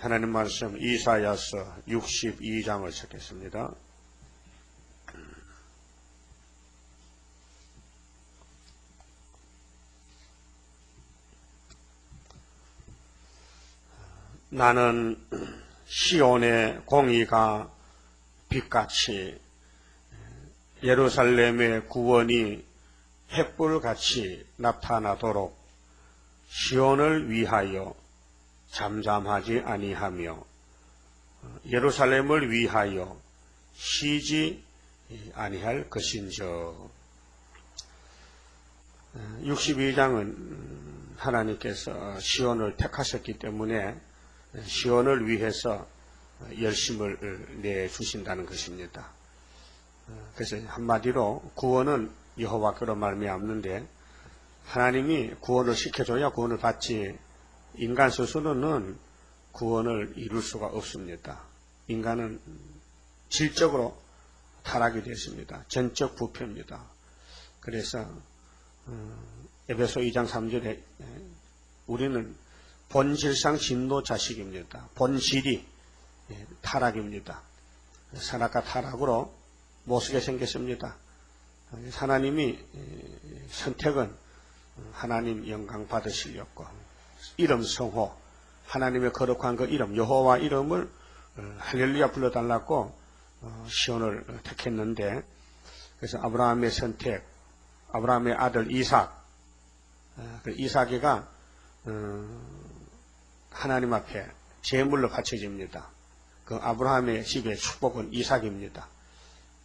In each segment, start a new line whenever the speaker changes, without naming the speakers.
하나님 말씀 이사야서 62장을 찾겠습니다. 나는 시온의 공의가 빛같이 예루살렘의 구원이 횃불같이 나타나도록 시온을 위하여 잠잠하지 아니하며 예루살렘을 위하여 쉬지 아니할 것인저. 62장은 하나님께서 시온을 택하셨기 때문에 시온을 위해서 열심을 내주신다는 것입니다. 그래서 한마디로 구원은 여호와께로 말미암는데 하나님이 구원을 시켜줘야 구원을 받지, 인간 스스로는 구원을 이룰 수가 없습니다. 인간은 질적으로 타락이 됐습니다. 전적 부패입니다. 그래서 에베소 2장 3절에 우리는 본질상 진노 자식입니다. 본질이 타락입니다. 산악과 타락으로 못쓰게 생겼습니다. 하나님이 선택은 하나님 영광 받으시려고 이름 성호, 하나님의 거룩한 그 이름 여호와 이름을 할렐루야 불러달라고 시온을 택했는데, 그래서 아브라함의 선택, 아브라함의 아들 이삭, 이삭이가 하나님 앞에 제물로 바쳐집니다. 그 아브라함의 집의 축복은 이삭입니다.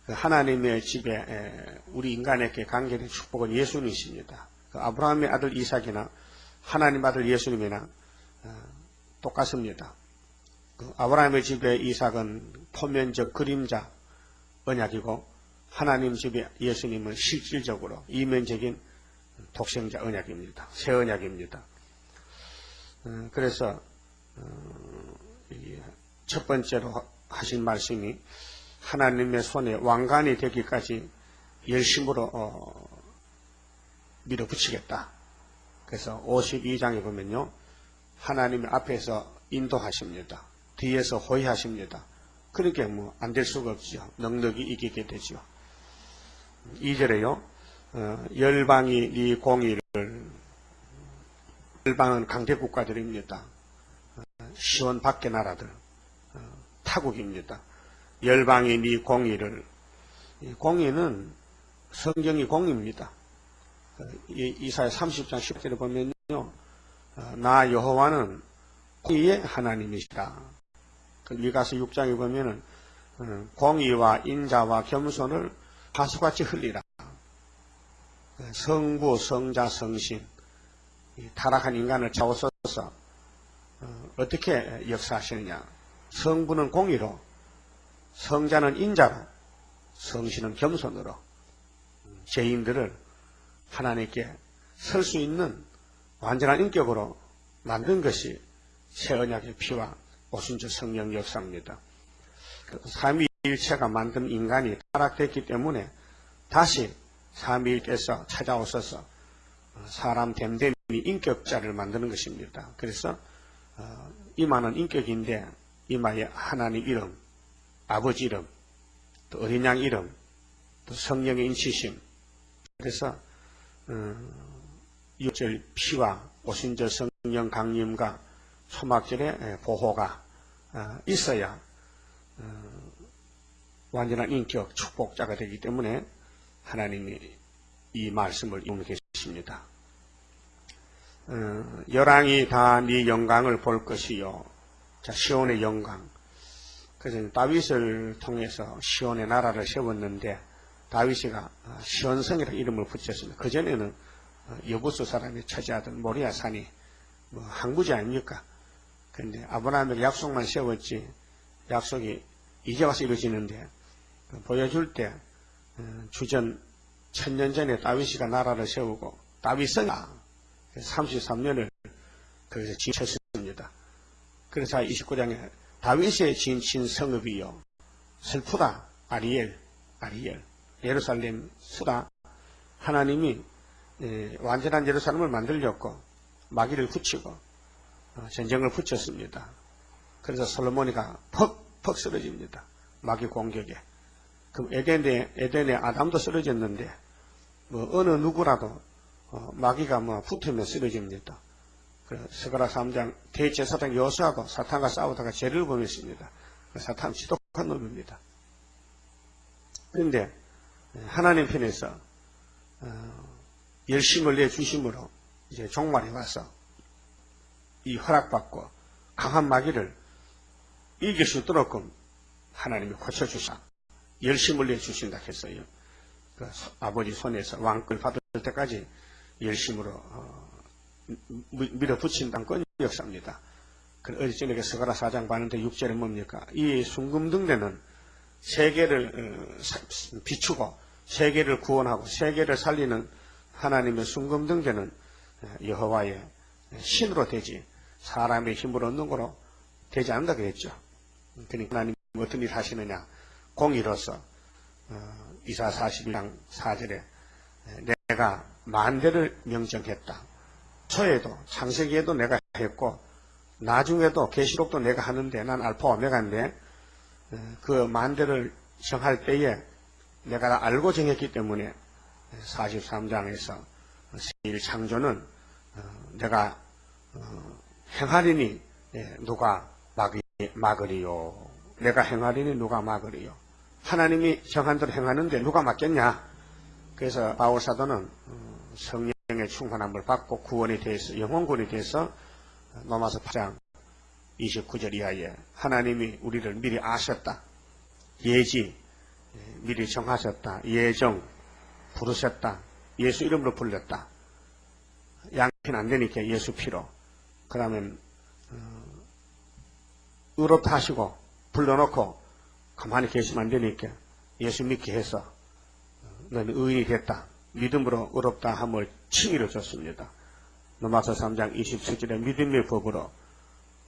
그 하나님의 집에 우리 인간에게 관계된 축복은 예수님이십니다. 그 아브라함의 아들 이삭이나 하나님 아들 예수님이나 똑같습니다. 그 아브라함의 집에 이삭은 표면적 그림자 언약이고 하나님 집에 예수님은 실질적으로 이면적인 독생자 언약입니다. 새 언약입니다. 그래서 첫 번째로 하신 말씀이 하나님의 손에 왕관이 되기까지 열심으로 밀어붙이겠다. 그래서 52장에 보면요, 하나님 앞에서 인도하십니다. 뒤에서 호위하십니다. 그러니까 뭐 안 될 수가 없죠. 넉넉히 이기게 되죠. 2절에요, 열방이 네 공의를, 열방은 강대 국가들입니다. 시온 밖의 나라들, 타국입니다. 열방이 네 공의를, 공의는 성경이 공의입니다. 이사야 30장 10절에 보면요, 나 여호와는 공의의 하나님이시다. 미가서 6장에 보면은 공의와 인자와 겸손을 하수같이 흘리라. 성부, 성자, 성신, 타락한 인간을 채워서서 어떻게 역사하시느냐. 성부는 공의로, 성자는 인자로, 성신은 겸손으로 죄인들을 하나님께 설 수 있는 완전한 인격으로 만든 것이 새 언약의 피와 오순절 성령 역사입니다. 삼위일체가 만든 인간이 타락됐기 때문에 다시 삼위일께서 찾아오셔서 사람 됨됨이 인격자를 만드는 것입니다. 그래서 이마는 인격인데 이마에 하나님 이름, 아버지 이름, 또 어린 양 이름, 또 성령의 인치심, 그래서 6절 피와 오순절 성령 강림과 초막절의 보호가 있어야 완전한 인격 축복자가 되기 때문에 하나님이 이 말씀을 이루고 계십니다. 열왕이 다 네 영광을 볼 것이요. 자, 시온의 영광. 그래서 다윗을 통해서 시온의 나라를 세웠는데 다윗이가 시온성이라는 이름을 붙였습니다. 그전에는 여부수 사람이 차지하던 모리아 산이 항구지 아닙니까? 그런데 아브라함에게 약속만 세웠지 약속이 이제 와서 이루어지는데 보여줄 때 주전 1000년 전에 다윗이가 나라를 세우고 다윗성이 33년을 거기서 지켰습니다. 그래서 29장에 다윗의 지은 성읍이요 슬프다 아리엘 예루살렘 쓰다. 하나님이 완전한 예루살렘을 만들려고 마귀를 붙이고 전쟁을 붙였습니다. 그래서 솔로몬이가 퍽 쓰러집니다. 마귀 공격에. 그럼 에덴에 아담도 쓰러졌는데 뭐 어느 누구라도 마귀가 붙으면 쓰러집니다. 스가랴 3장 대제사장 여호수아도 사탄과 싸우다가 죄를 범했습니다. 사탄 지독한 놈입니다. 그런데 하나님 편에서 열심을 내주심으로 이제 종말에 와서 이 허락받고 강한 마귀를 이길 수 있도록 하나님이 고쳐주사 열심을 내주신다 했어요. 그 아버지 손에서 왕권을 받을 때까지 열심으로 밀어붙인다는 건 역사입니다. 어제 저녁에 스가랴 4장 봤는데 6절에 뭡니까? 이 순금등대는 세계를 비추고 세계를 구원하고 세계를 살리는 하나님의 순금등대는 여호와의 신으로 되지 사람의 힘으로 얻는 거로 되지 않는다 그랬죠. 그러니까 하나님이 어떤 일을 하시느냐? 공의로서 이사 41장 4절에 내가 만대를 명정했다. 초에도 창세기에도 내가 했고 나중에도 계시록도 내가 하는데 난 알파 오메가인데 그 만대를 정할 때에 내가 다 알고 정했기 때문에 43장에서 세일 창조는 내가 행하리니 누가 막으리요. 내가 행하리니 누가 막으리요. 하나님이 정한 대로 행하는데 누가 막겠냐. 그래서 바울사도는 성령의 충만함을 받고 구원이 돼서 영혼군이 돼서 로마서 8장 29절 이하에 하나님이 우리를 미리 아셨다. 예지 미리 정하셨다. 예정 부르셨다. 예수 이름으로 불렸다. 양피는 안 되니까 예수 피로. 그러면 의롭다 하시고 불러놓고 가만히 계시면 안 되니까 예수 믿게 해서 너는 의인이 됐다. 믿음으로 의롭다 함을 칭의로 줬습니다. 로마서 3장 27절에 믿음의 법으로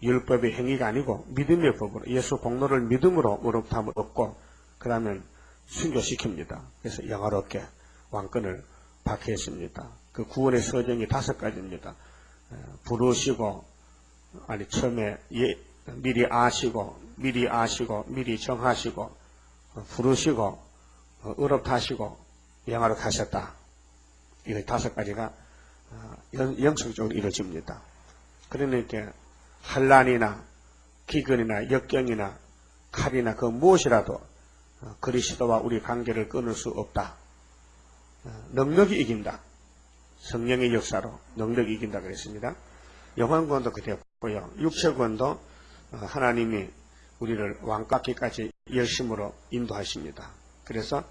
율법의 행위가 아니고 믿음의 법으로 예수 공로를 믿음으로 의롭다 함을 얻고 그러면 순교시킵니다. 그래서 영화롭게 왕권을 받게 했습니다. 그 구원의 서정이 5가지입니다. 부르시고 처음에 미리 아시고 미리 정하시고 부르시고 의롭다 하시고 영화롭게 하셨다. 이 5가지가 영성적으로 이루어집니다. 그러니까 환난이나 기근이나 역경이나 칼이나 그 무엇이라도 그리스도와 우리 관계를 끊을 수 없다. 능력이 이긴다. 성령의 역사로 능력이 이긴다 그랬습니다. 영혼권도 그랬고요. 육체권도 하나님이 우리를 왕까기까지 열심으로 인도하십니다. 그래서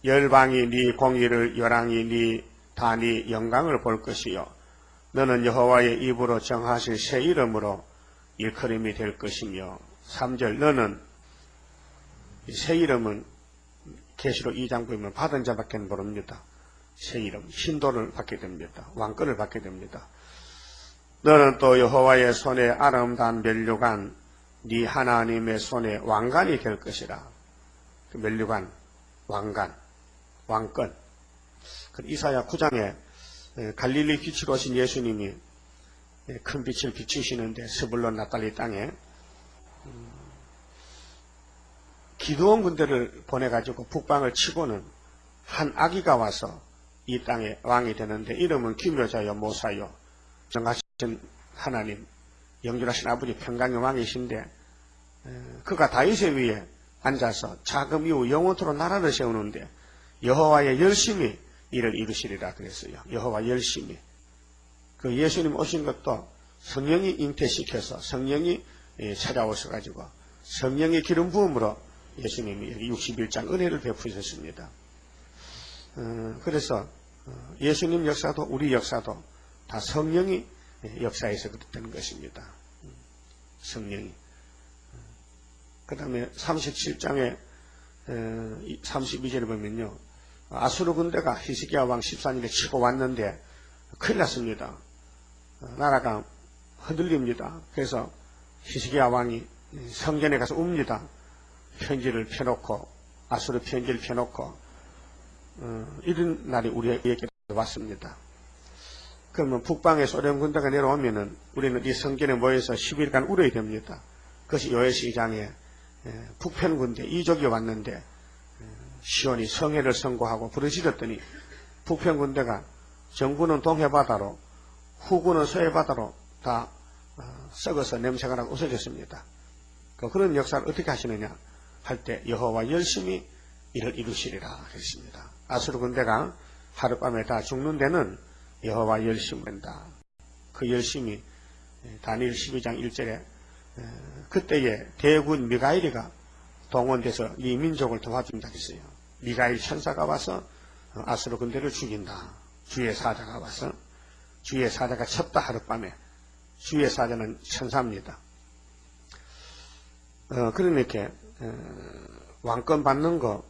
열방이 네 공의를 열왕이 네 단이 영광을 볼 것이요 너는 여호와의 입으로 정하실 새 이름으로 일컬음이 될 것이며 3절 너는 새 이름은 계시록 2장 보면 받은 자밖에 모릅니다. 새 이름 신도를 받게 됩니다. 왕권을 받게 됩니다. 너는 또 여호와의 손에 아름다운 면류관 네 하나님의 손에 왕관이 될 것이라. 그 면류관 왕관 왕권. 이사야 9장에 갈릴리 빛으로 오신 예수님이 큰 빛을 비추시는데 스불론 나탈리 땅에 기드온 군대를 보내가지고 북방을 치고는 한 아기가 와서 이 땅에 왕이 되는데 이름은 기묘자요 모사요 정하신 하나님 영존하신 아버지 평강의 왕이신데 그가 다윗의 위에 앉아서 자금 이후 영원토록 나라를 세우는데 여호와의 열심히 이를 이루시리라 그랬어요. 여호와 열심히. 그 예수님 오신 것도 성령이 잉태시켜서 성령이 찾아오셔가지고 성령의 기름 부음으로 예수님이 61장 은혜를 베푸셨습니다. 그래서 예수님 역사도 우리 역사도 다 성령이 역사에서 그랬다는 것입니다. 성령이. 그 다음에 37장에 32절에 보면요. 아수르 군대가 히스기야 왕 14년에 치고 왔는데 큰일 났습니다. 나라가 흔들립니다. 그래서 히스기야 왕이 성전에 가서 웁니다. 편지를 펴놓고 아수르 편지를 펴놓고 이런 날이 우리에게 왔습니다. 그러면 북방에 소련 군대가 내려오면은 우리는 이 성전에 모여서 10일간 울어야 됩니다. 그것이 요해시장에 북편 군대 이족이 왔는데 시온이 성회를 선고하고 부르짖었더니 북편 군대가 정부는 동해바다로 후군은 서해바다로 다 썩어서 냄새가 나고 없어졌습니다. 그런 역사를 어떻게 하시느냐 할 때 여호와 열심히 이를 이루시리라 그랬습니다. 아수르 군대가 하룻밤에 다 죽는 데는 여호와 열심히 된다. 그 열심히 다니엘 12장 1절에 그때에 대군 미가엘이가 동원돼서 이 민족을 도와준다 했어요. 미가엘 천사가 와서 아수르 군대를 죽인다. 주의 사자가 와서 주의 사자가 쳤다 하룻밤에. 주의 사자는 천사입니다. 그러니까 왕권 받는 거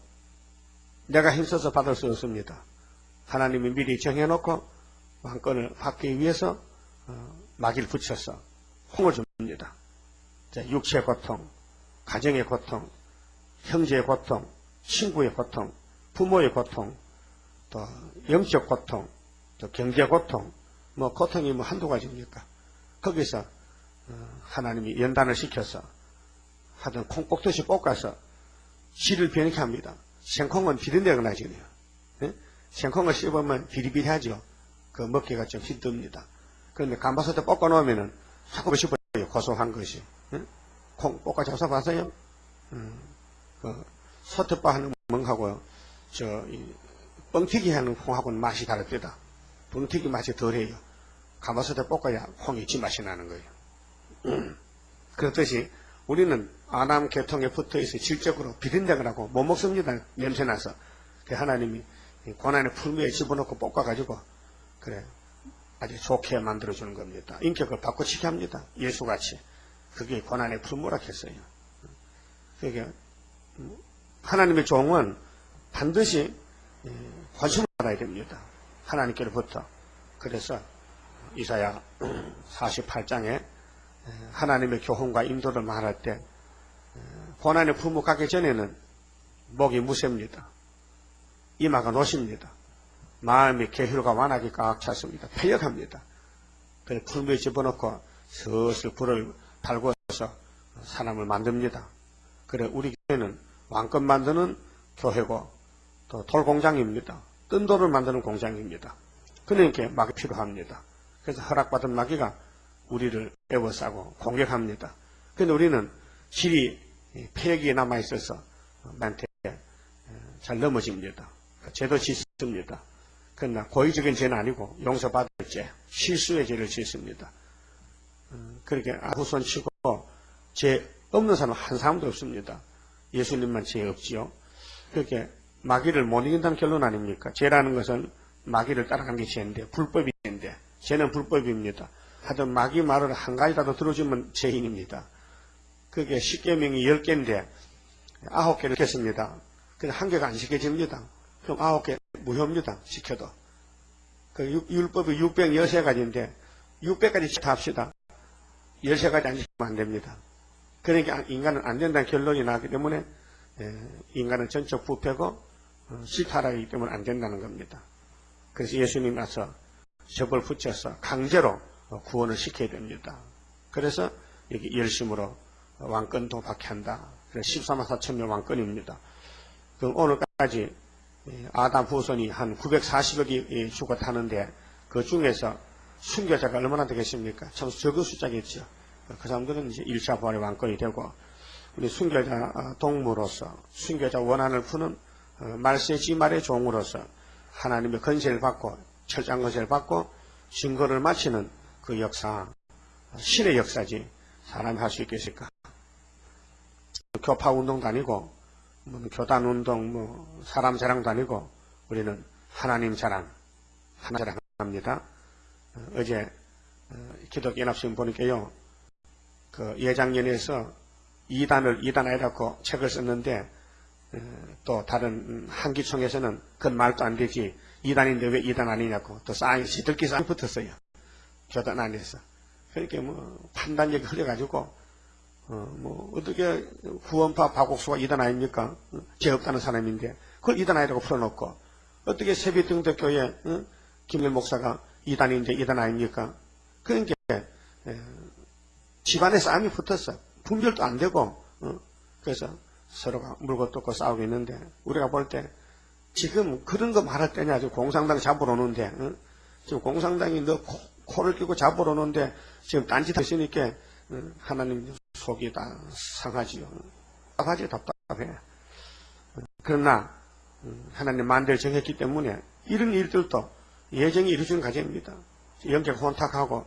내가 힘써서 받을 수 없습니다. 하나님이 미리 정해놓고 왕권을 받기 위해서 마귀를 붙여서 홍을 줍니다. 육체의 고통, 가정의 고통, 형제의 고통, 친구의 고통, 부모의 고통, 또 영적 고통, 또 경제 고통, 고통이 한두 가지입니까? 거기서 하나님이 연단을 시켜서 하여튼 콩 뽑듯이 볶아서 질을 변하게 합니다. 생콩은 비린내가 나지요. 생콩을 씹으면 비리비리하죠. 그 먹기가 좀 힘듭니다. 그런데 감바솥에 볶아 놓으면은 자꾸 싶어요. 고소한 것이. 콩 볶아 잡숴봤어요? 소태빠 하는 멍하고요. 뻥튀기 하는 콩하고는 맛이 다릅니다. 뻥튀기 맛이 덜해요. 감바솥에 볶아야 콩이 진맛이 나는 거예요. 그렇듯이 우리는 아담 계통에 붙어있어 질적으로 비린내가 나고 못 먹습니다. 냄새나서. 하나님이 고난의 풀무에 집어넣고 볶아가지고 그래 아주 좋게 만들어주는 겁니다. 인격을 바꾸치게 합니다. 예수같이. 그게 고난의 풀무라 했어요. 그러니까 하나님의 종은 반드시 관심을 받아야 됩니다. 하나님께로부터. 그래서 이사야 48장에 하나님의 교훈과 인도를 말할 때 고난의 풀무 가기 전에는 목이 무셉니다. 이마가 노십니다. 마음이 계율과 완악이 꽉 찼습니다. 패역합니다. 그래서 풀무에 집어넣고 슬슬 불을 달궈서 사람을 만듭니다. 그래 우리 교회는 왕권 만드는 교회고 또 돌공장입니다. 뜬 돌을 만드는 공장입니다. 그러니까 막이 필요합니다. 그래서 허락받은 마귀가 우리를 에워싸고 공격합니다. 그런데 우리는 질이 폐역이 남아있어서 나한테 잘 넘어집니다. 죄도 짓습니다. 그러나 고의적인 죄는 아니고 용서받을 죄, 실수의 죄를 짓습니다. 그렇게 아부손 치고 죄 없는 사람 한 사람도 없습니다. 예수님만 죄 없지요. 그렇게 마귀를 못 이긴다는 결론 아닙니까? 죄라는 것은 마귀를 따라가는 게 죄인데 불법이 죄인데 죄는 불법입니다. 하여튼 마귀 말을 한 가지라도 들어주면 죄인입니다. 그게 10계명이 10개인데 9개를 했습니다. 그래서 한 개가 안 지켜집니다. 그럼 9개 무효입니다. 지켜도. 그 율법이 613가지인데 600가지 다 합시다. 13가지 안 지키면 안 됩니다. 그러니까 인간은 안 된다는 결론이 나기 때문에 인간은 전적 부패고 실타락이기 때문에 안 된다는 겁니다. 그래서 예수님 와서 접을 붙여서 강제로 구원을 시켜야 됩니다. 그래서 여기 열심으로 왕권 도박해 한다. 그래서 14만 4천 명 왕권입니다. 그럼 오늘까지 아담 후손이 한 940억이 죽어타는데 그 중에서 순교자가 얼마나 되겠습니까? 참 적은 숫자겠죠. 그 사람들은 이제 1차 부활의 왕권이 되고 우리 순교자 동무로서 순교자 원한을 푸는 말세지말의 종으로서 하나님의 건세를 받고 철장 건세를 받고 증거를 마치는 그 역사, 신의 역사지 사람이 할 수 있겠을까? 교파 운동도 아니고 교단 운동, 사람 자랑도 아니고 우리는 하나님 자랑, 하나님 자랑합니다. 어제 기독연합신 보니까요, 그 예장년에서 이단 아니라고 책을 썼는데 또 다른 한기총에서는 그건 말도 안 되지. 이단인데 왜 이단 아니냐고 또 시들기 싸움이 붙었어요. 교단 안에서. 그러니까 판단력이 흘려가지고 어떻게 구원파 박옥수가 이단 아닙니까? 죄 없다는 사람인데 그걸 이단 아니라고 풀어놓고 어떻게 세비등덕교회 김일 목사가 이단인데 이단 아닙니까? 그러니까 집안에 싸움이 붙었어. 분별도 안 되고 그래서 서로가 물고 뜯고 싸우고 있는데 우리가 볼 때 지금 그런 거 말할 때냐. 지금 공산당 잡으러 오는데 지금 공산당이 너 코를 끼고 잡으러 오는데 지금 딴짓 하시니까 하나님 속이 다 상하지요. 답답해. 그러나 하나님 만대를 정했기 때문에 이런 일들도 예정이 이루어지는 과정입니다. 영적 혼탁하고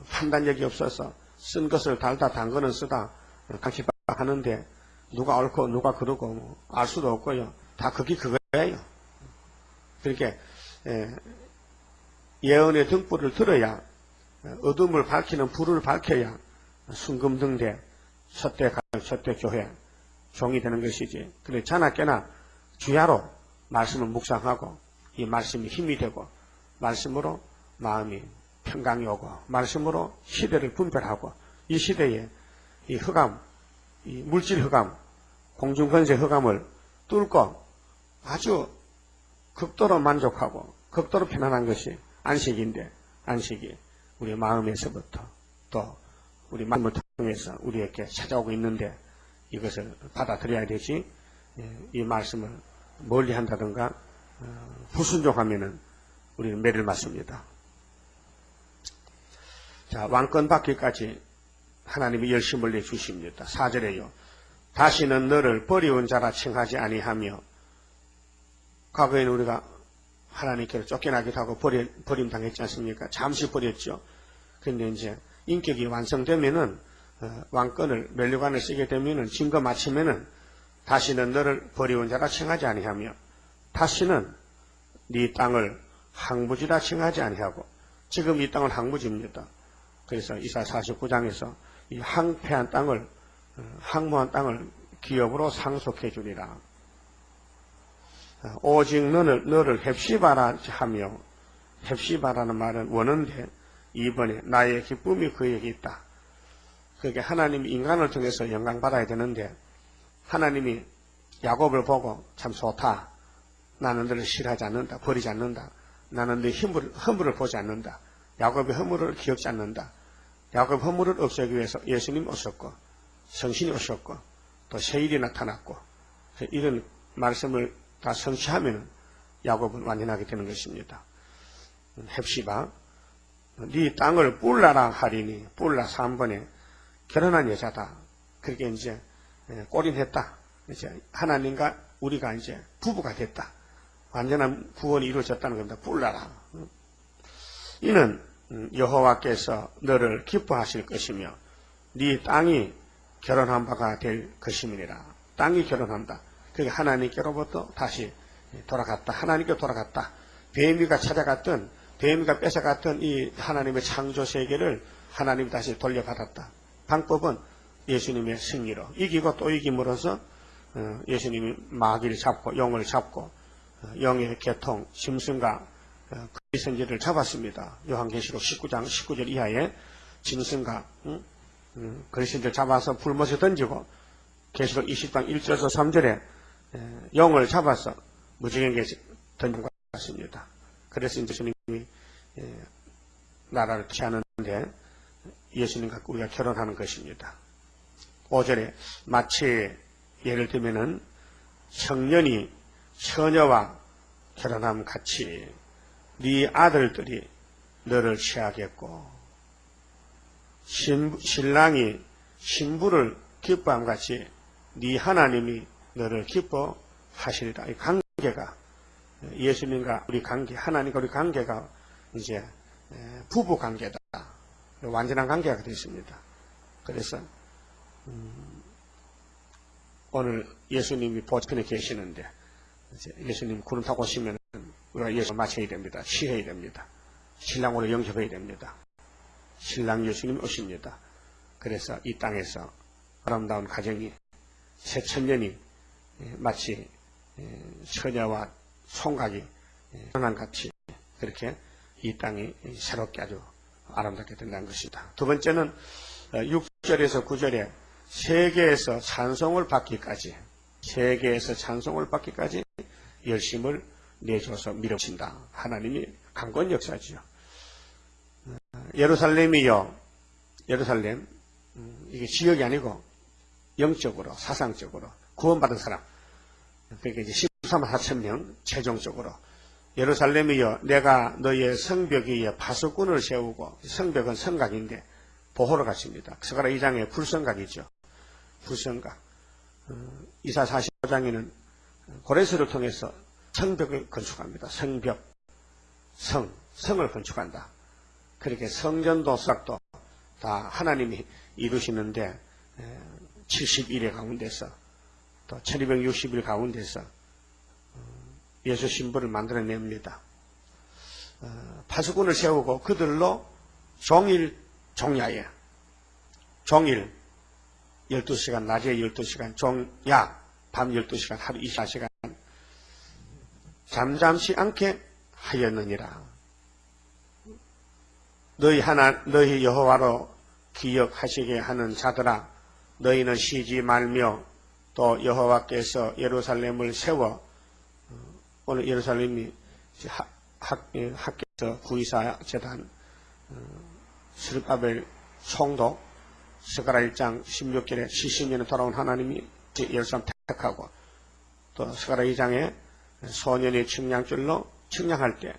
판단력이 없어서 쓴 것을 달다 단 거는 쓰다 강치박하는데 누가 옳고 누가 그르고 알 수도 없고요. 다 그게 그거예요. 그러니까 예언의 등불을 들어야 어둠을 밝히는 불을 밝혀야 순금등대 첫대 가정 첫대 교회 종이 되는 것이지. 그래 자나깨나 주야로 말씀을 묵상하고 이 말씀이 힘이 되고 말씀으로 마음이 평강이 오고 말씀으로 시대를 분별하고 이 시대에 이 흑암, 이 물질 흑암, 공중권세 흑암을 뚫고 아주 극도로 만족하고 극도로 편안한 것이 안식인데 안식이 우리 마음에서부터 또 우리 마음을 통해서 우리에게 찾아오고 있는데 이것을 받아들여야 되지. 이 말씀을 멀리 한다든가 불순종하면은 우리는 매를 맞습니다. 자, 왕권 받기까지 하나님이 열심을 내주십니다. 4절에요. 다시는 너를 버리운 자라 칭하지 아니하며 과거에는 우리가 하나님께로 쫓겨나기도 하고 버림당했지 않습니까? 잠시 버렸죠. 그런데 이제 인격이 완성되면은 왕권을 면류관을 쓰게 되면은 증거 마치면은 다시는 너를 버리운 자라 칭하지 아니하며 다시는 네 땅을 항무지라 칭하지 아니하고 지금 이 땅은 항무지입니다. 그래서 이사 49장에서 이 항폐한 땅을 항무한 땅을 기업으로 상속해 주리라. 오직 너를 헵시바라 하며 헵시바라는 말은 원어인데 이번에 나의 기쁨이 그에게 있다. 그게 하나님이 인간을 통해서 영광받아야 되는데 하나님이 야곱을 보고 참 좋다. 나는 너를 싫어하지 않는다. 버리지 않는다. 나는 네 허물을 보지 않는다. 야곱의 허물을 기억지 않는다. 야곱 허물을 없애기 위해서 예수님 오셨고 성신이 오셨고 또 세일이 나타났고 이런 말씀을 다 성취하면 야곱은 완전하게 되는 것입니다. 헵시바 네 땅을 뿔라라 하리니 뿔라 3번에 결혼한 여자다. 그렇게 이제 꼬린했다. 이제 하나님과 우리가 이제 부부가 됐다. 완전한 구원이 이루어졌다는 겁니다. 뿔라라. 이는 여호와께서 너를 기뻐하실 것이며 네 땅이 결혼한 바가 될 것임이니라. 땅이 결혼한다. 그게 하나님께로부터 다시 돌아갔다. 하나님께 돌아갔다. 뱀이가 찾아갔던 뱀이가 뺏어갔던 이 하나님의 창조 세계를 하나님이 다시 돌려받았다. 방법은 예수님의 승리로 이기고 또 이김으로써 예수님이 마귀를 잡고 영을 잡고 영의 계통 짐승과 그리 선지를 잡았습니다. 요한계시록 19장 19절 이하에 짐승과 그리 선지를 잡아서 불못에 던지고 계시록 20장 1절에서 3절에 영을 잡아서 무지개에 던진 것 같습니다. 그래서 예수님이 나라를 취하는데 예수님과 우리가 결혼하는 것입니다. 5절에 마치 예를 들면은 청년이 처녀와 결혼함 같이 네 아들들이 너를 취하겠고 신랑이 신부를 기뻐함 같이 네 하나님이 너를 기뻐하시리라. 이 관계가 예수님과 우리 관계, 하나님과 우리 관계가 이제 부부 관계다. 완전한 관계가 되었습니다. 그래서 오늘 예수님이 보편에 계시는데 이제 예수님 구름 타고 오시면 우리가 예수 맞춰야 됩니다. 취해야 됩니다. 신랑으로 영접해야 됩니다. 신랑 예수님 오십니다. 그래서 이 땅에서 아름다운 가정이 새 천년이 마치 처녀와 총각이 결혼한 같이 그렇게 이 땅이 새롭게 아주 아름답게 된다는 것이다. 두 번째는 6절에서 9절에 세계에서 찬송을 받기까지 열심을 내줘서 밀어붙인다. 하나님이 강권 역사지요. 예루살렘이요. 예루살렘. 이게 지역이 아니고 영적으로, 사상적으로 구원받은 사람. 그러니까 이제 14만 4천 명 최종적으로. 예루살렘이여, 내가 너의 성벽 위에 파수꾼을 세우고, 성벽은 성각인데 보호를 갖춥니다. 스가랴 2장의 불성각이죠. 불성각. 이사 45장에는 고레스를 통해서 성벽을 건축합니다. 성벽, 성을 건축한다. 그렇게 성전도 수락도 다 하나님이 이루시는데 70일의 가운데서 또 1260일 가운데서 예수 신부를 만들어냅니다. 파수꾼을 세우고 그들로 종일 종야에 종일 12시간 낮에 12시간 종야 밤 12시간 하루 24시간 잠잠시 않게 하였느니라. 너희 여호와로 기억하시게 하는 자들아, 너희는 쉬지 말며 또 여호와께서 예루살렘을 세워, 오늘 예루살렘이 학교에서 구이사 재단 스룹바벨 총독 스가랴 1장 16절에 70년에 돌아온 하나님이 예루살렘 택하고, 또 스가랴 2장에 소년의 측량줄로 측량할 때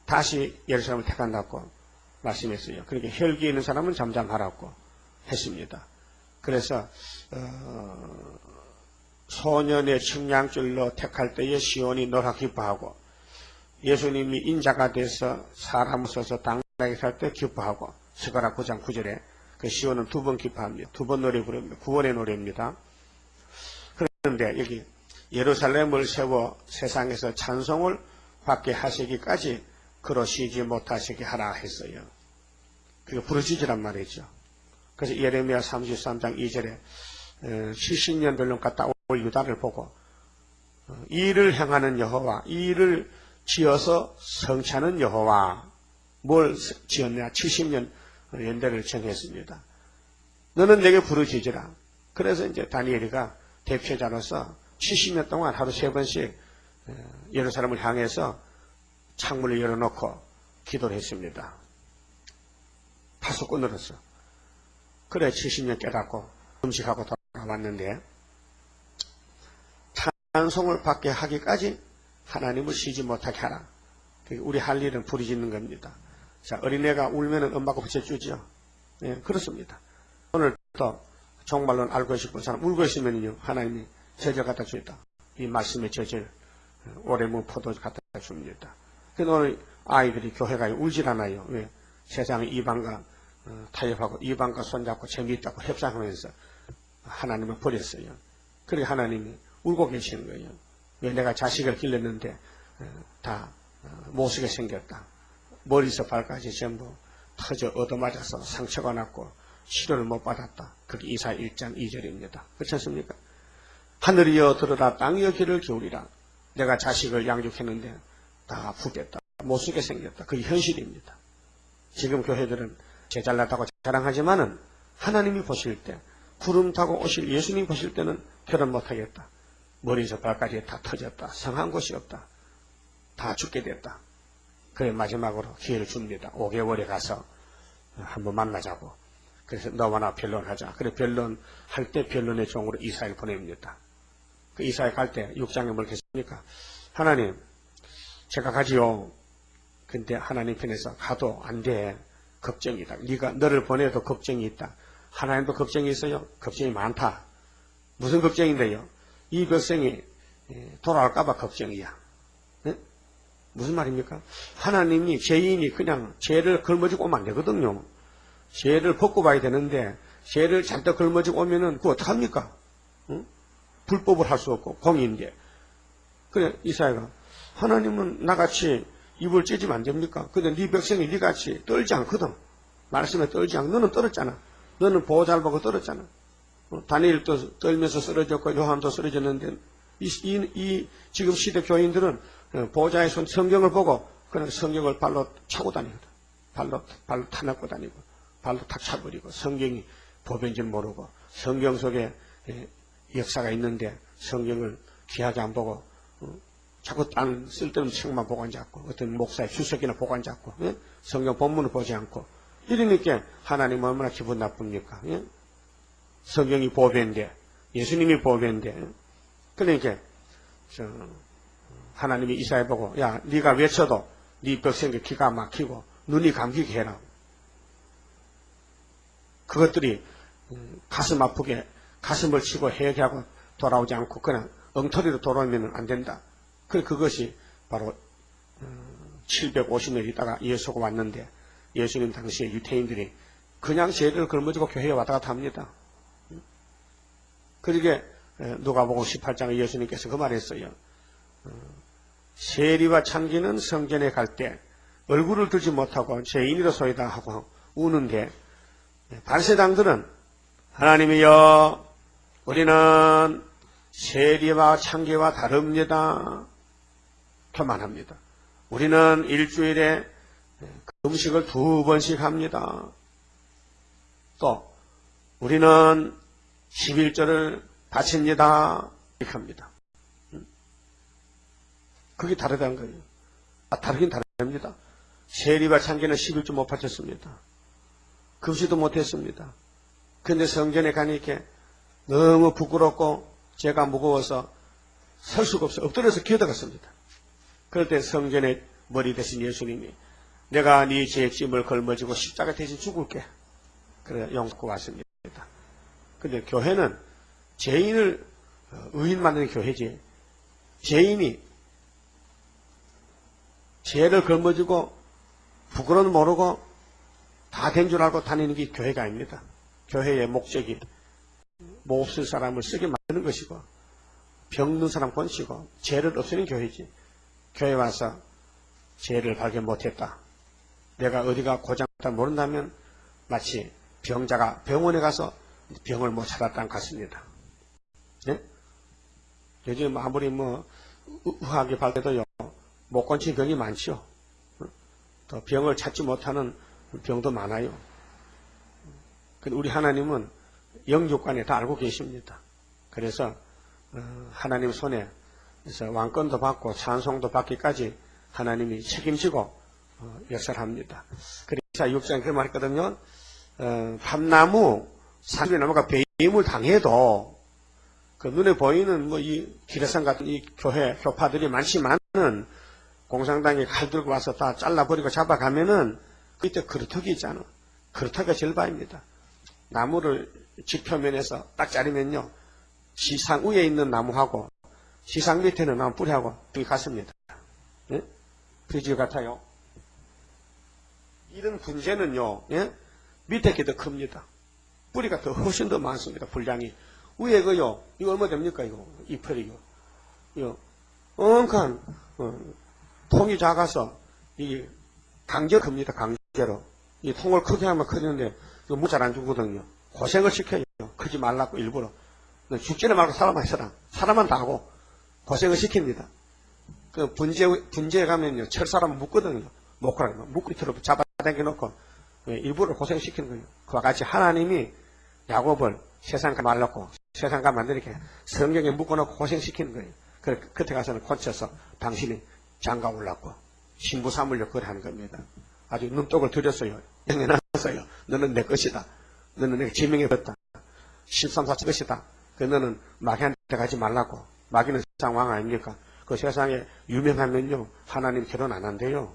다시 예루살렘을 택한다고 말씀했어요. 그러니까 혈기에 있는 사람은 잠잠하라고 했습니다. 그래서 소년의 측량줄로 택할 때에 시온이 너라 기뻐하고, 예수님이 인자가 돼서 사람을 써서 당나게 살 때 기뻐하고, 스가랴 9장 9절에 그 시온은 두 번 기뻐합니다. 두 번 노래 부릅니다. 구원의 노래입니다. 그런데 여기 예루살렘을 세워 세상에서 찬송을 받게 하시기까지 그로 쉬지 못하시게 하라 했어요. 그게 부르짖으란 말이죠. 그래서 예레미야 33장 2절에 70년 별론 갔다 올 유다를 보고 이를 향하는 여호와, 이를 지어서 성취하는 여호와, 뭘 지었냐? 70년 연대를 정했습니다. 너는 내게 부르짖으라. 그래서 이제 다니엘이가 대표자로서 70년 동안 하루 3번씩 예루살렘을 향해서 창문을 열어놓고 기도를 했습니다. 파수꾼으로서. 그래 70년 깨닫고 음식하고 돌아왔는데, 찬송을 받게 하기까지 하나님을 쉬지 못하게 하라. 우리 할 일은 부르짖는 겁니다. 자, 어린애가 울면은 엄마가 붙여주죠. 예, 그렇습니다. 오늘 또 정말로 알고 싶은 사람 울고 있으면요, 하나님이 저절 갖다 줍니다. 이 말씀의 저절, 오래무 포도 갖다 줍니다. 그래서 오늘 아이들이 교회 가요. 울질 않아요. 왜? 세상의 이방과 타협하고 이방과 손잡고 재미있다고 협상하면서 하나님을 버렸어요. 그렇게 하나님이 울고 계시는 거예요. 왜? 내가 자식을 길렀는데 다 못쓰게 생겼다. 머리에서 발까지 전부 터져 얻어맞아서 상처가 났고 치료를 못 받았다. 그게 이사 1장 2절입니다. 그렇지 않습니까? 하늘이여 들으라, 땅이여 귀를 기울이라. 내가 자식을 양육했는데 다 부됐다. 못쓰게 생겼다. 그게 현실입니다. 지금 교회들은 제잘났다고 자랑하지만은 하나님이 보실 때, 구름 타고 오실 예수님 보실 때는 결혼 못하겠다. 머리에서 발까지 다 터졌다. 성한 곳이 없다. 다 죽게 됐다. 그래 마지막으로 기회를 줍니다. 5개월에 가서 한번 만나자고. 그래서 너와 나 변론하자. 그래 변론할 때 변론의 종으로 이사야를 보냅니다. 그 이사야 갈 때 6장에 뭘 했습니까? 하나님, 제가 가지요. 근데 하나님 편에서 가도 안 돼. 걱정이다. 네가 너를 보내도 걱정이 있다. 하나님도 걱정이 있어요. 걱정이 많다. 무슨 걱정인데요? 이 백성이 돌아올까 봐 걱정이야. 네? 무슨 말입니까? 하나님이 죄인이 그냥 죄를 걸머지고 오면 안 되거든요. 죄를 벗고 봐야 되는데 죄를 잔뜩 걸머지고 오면은 그거 어떡합니까? 응? 불법을 할 수 없고 공인데. 그래 이사야가 하나님은 나같이 입을 찢으면 안 됩니까? 근데 네 백성이 네같이 떨지 않거든. 말씀에 떨지 않고. 너는 떨었잖아. 너는 보호 잘 보고 떨었잖아. 다니엘도 떨면서 쓰러졌고 요한도 쓰러졌는데 이 지금 시대 교인들은 보호자의 손 성경을 보고 그냥 성경을 발로 차고 다니거든. 발로 타놓고 다니고 발로 탁 차버리고 성경이 법인지 모르고 성경 속에 역사가 있는데 성경을 귀하게 안 보고 자꾸 딴 쓸데없는 책만 보고 앉았고 어떤 목사의 주석이나 보고 앉았고 성경 본문을 보지 않고 이러니까 하나님 얼마나 기분 나쁩니까? 예? 성경이 보배인데, 예수님이 보배인데, 그러니까 하나님이 이사야 보고, 야, 네가 외쳐도 네 백성의 기가 막히고 눈이 감기게 해라. 그것들이 가슴 아프게 가슴을 치고 회개하고 돌아오지 않고 그냥 엉터리로 돌아오면 안 된다. 그것이 바로 750년 있다가 예수가 왔는데, 예수님 당시에 유태인들이 그냥 죄를 걸머지고 교회에 왔다 갔다 합니다. 그러게 누가복음 18장에 예수님께서 그 말했어요. 세리와 창기는 성전에 갈 때 얼굴을 들지 못하고 죄인이로소이다 하고 우는데, 바리새당들은 하나님이여, 우리는 세리와 창기와 다릅니다. 교만합니다. 우리는 일주일에 음식을 2번씩 합니다. 또 우리는 11조를 바칩니다. 이렇게 합니다. 그게 다르다는 거예요. 다르긴 다릅니다. 세리와 창기는 11조 못 바쳤습니다. 금시도 못했습니다. 그런데 성전에 가니까 너무 부끄럽고 제가 무거워서 설 수가 없어요. 엎드려서 기어들었습니다. 그럴 때 성전의 머리 대신 예수님이 내가 네 죄의 짐을 걸머지고 십자가 대신 죽을게. 그래 용서하고 왔습니다. 그런데 교회는 죄인을 의인 만드는 교회지, 죄인이 죄를 걸머지고 부끄러움 모르고 다 된 줄 알고 다니는 게 교회가 아닙니다. 교회의 목적이 못 쓸 사람을 쓰게 만드는 것이고 병든 사람 권시고 죄를 없애는 교회지. 교회 와서 죄를 발견 못했다, 내가 어디가 고장났다 모른다면 마치 병자가 병원에 가서 병을 못 찾았다는 같습니다. 네? 요즘 아무리 의학이 발달해도요, 못 고친 병이 많죠. 또 병을 찾지 못하는 병도 많아요. 우리 하나님은 영육간에 다 알고 계십니다. 그래서 하나님 손에 왕권도 받고 찬송도 받기까지 하나님이 책임지고 역사를 합니다. 그래서 6장에 그 말했거든요. 밤나무, 산수리 나무가 배임을 당해도 그 눈에 보이는 이 기레산 같은 이 교파들이 많지만은 공산당이 칼 들고 와서 다 잘라버리고 잡아가면은 그때 그루터기 있잖아. 그루터기가 절반입니다. 나무를 지표면에서 딱 자르면요, 시상 위에 있는 나무하고 시상 밑에는 나무 뿌리하고 둘이 같습니다. 예? 비주 같아요. 이런 분재는요, 예? 밑에 게 더 큽니다. 뿌리가 훨씬 더 많습니다. 분량이. 위에 이거 얼마 됩니까? 이거 잎이요. 이거 엉칸 통이 작아서 이게 강제로 큽니다. 강제로. 이 통을 크게 하면 커지는데 이거 무 잘 안 주거든요. 고생을 시켜요. 크지 말라고 일부러. 죽지는 말고 사람만 있어라. 사람만 다 하고 고생을 시킵니다. 그 분재에 가면요, 철사람은 묶거든요. 목구라고 묶기처럼 잡아당겨 놓고 일부러 고생시키는 거예요. 그와 같이 하나님이 야곱을 세상과 말랐고 세상과 만드니까 성경에 묶어놓고 고생시키는 거예요. 그래 끝에 가서는 고쳐서 당신이 장가 올랐고 신부 삼으려고 그래 하는 겁니다. 아주 눈독을 들였어요. 영해놨어요. 너는 내 것이다. 너는 내가 지명해봤다. 13사치 것이다. 그 너는 마귀한테 가지 말라고. 마귀는 세상 왕 아닙니까? 그 세상에 유명하면요, 하나님 결혼 안 한대요.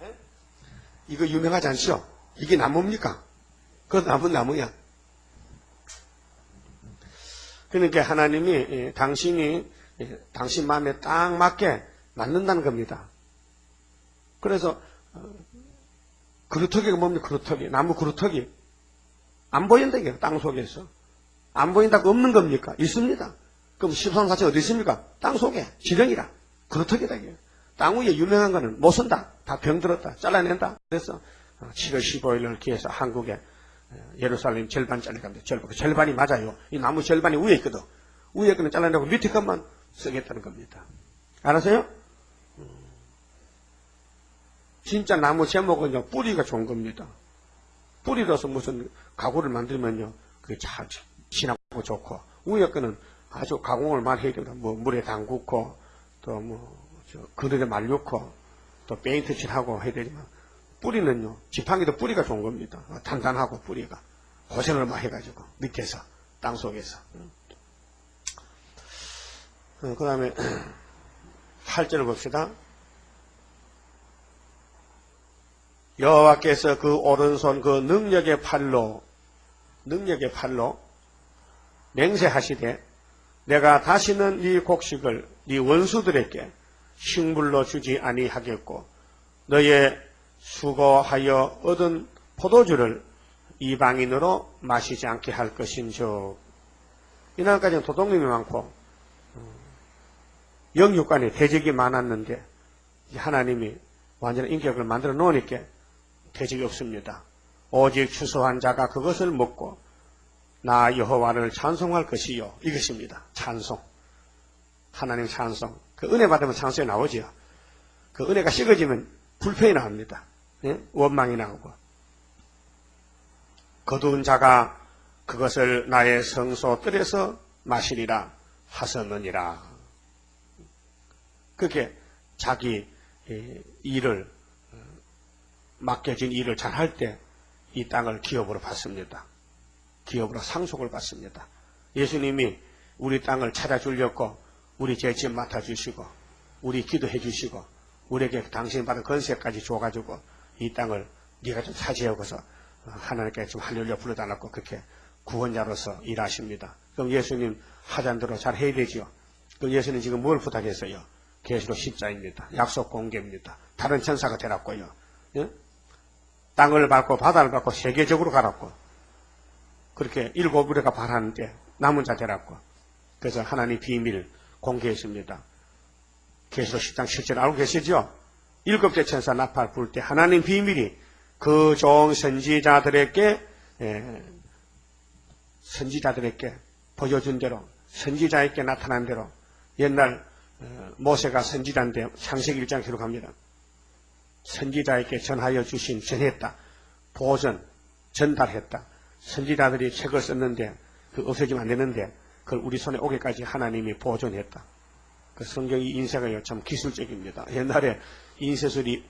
네? 이거 유명하지 않죠? 이게 나무입니까? 그거 나무야. 그러니까 하나님이 당신 마음에 딱 맞게 만든다는 겁니다. 그래서 그루터기가 뭡니까? 그루터기. 나무 그루터기. 안 보인다 이게 땅 속에서. 안 보인다고 없는 겁니까? 있습니다. 그럼 13사체 어디 있습니까? 땅 속에. 지렁이라. 그루터기다 이게. 땅 위에 유명한 거는 못 쓴다. 다 병들었다. 잘라낸다. 그래서 7월 15일을 기해서 한국에 예루살렘 절반짜리 갑니다. 절반이 맞아요. 이 나무 절반이 위에 있거든. 위에 거는 잘라내고 밑에 것만 쓰겠다는 겁니다. 알았어요? 진짜 나무 제목은요, 뿌리가 좋은 겁니다. 뿌리로서 무슨 가구를 만들면요, 그게 잘 진하고 좋고, 위에 거는 아주 가공을 많이 해야 됩니다. 물에 담그고, 또 그늘에 말려고, 또 페인트 칠하고 해야 되지만, 뿌리는요, 지팡이도 뿌리가 좋은 겁니다. 단단하고 뿌리가. 고생을 많이 해가지고, 밑에서, 땅 속에서. 그 다음에, 8절을 봅시다. 여호와께서 그 오른손 그 능력의 팔로 맹세하시되 내가 다시는 네 곡식을 네 원수들에게 식물로 주지 아니하겠고 너의 수고하여 얻은 포도주를 이방인으로 마시지 않게 할 것인즉. 이날까지는 도둑놈이 많고 영육간에 대적이 많았는데 하나님이 완전한 인격을 만들어 놓으니까 대적이 없습니다. 오직 추수한 자가 그것을 먹고 나 여호와를 찬송할 것이요. 이것입니다. 찬송. 하나님 찬송. 그 은혜 받으면 찬송이 나오지요. 그 은혜가 식어지면 불평이 나옵니다. 예? 원망이 나오고. 거두은 자가 그것을 나의 성소 뜰에서 마시리라 하셨느니라. 그렇게 자기 일을, 맡겨진 일을 잘할 때 이 땅을 기업으로 받습니다. 기업으로 상속을 받습니다. 예수님이 우리 땅을 찾아주려고 우리 죄짐 맡아주시고 우리 기도해 주시고 우리에게 당신이 받은 건세까지 줘가지고 이 땅을 네가 좀 차지하고서 하나님께 좀 할렐루야 불러달라고 그렇게 구원자로서 일하십니다. 그럼 예수님 하자는 대로 잘 해야 되죠. 그럼 예수님 지금 뭘 부탁했어요? 계시록 10자입니다. 약속 공개입니다. 다른 천사가 되라고요. 예? 땅을 밟고 바다를 밟고 세계적으로 가라고. 그렇게 7우리가 바라는데 남은 자 되라고. 그래서 하나님 비밀 공개했습니다. 계시록 10장 7절 알고 계시죠? 7째 천사 나팔 불 때 하나님 비밀이 그 종 선지자들에게 보여준 대로 선지자에게 나타난 대로 옛날 모세가 선지자인데 창세기 1장 기록합니다. 선지자에게 전했다. 보전, 전달했다. 선지자들이 책을 썼는데 그 없어지면 안 되는데 그걸 우리 손에 오게까지 하나님이 보존했다. 그 성경이 인쇄가 참 기술적입니다. 옛날에 인쇄술이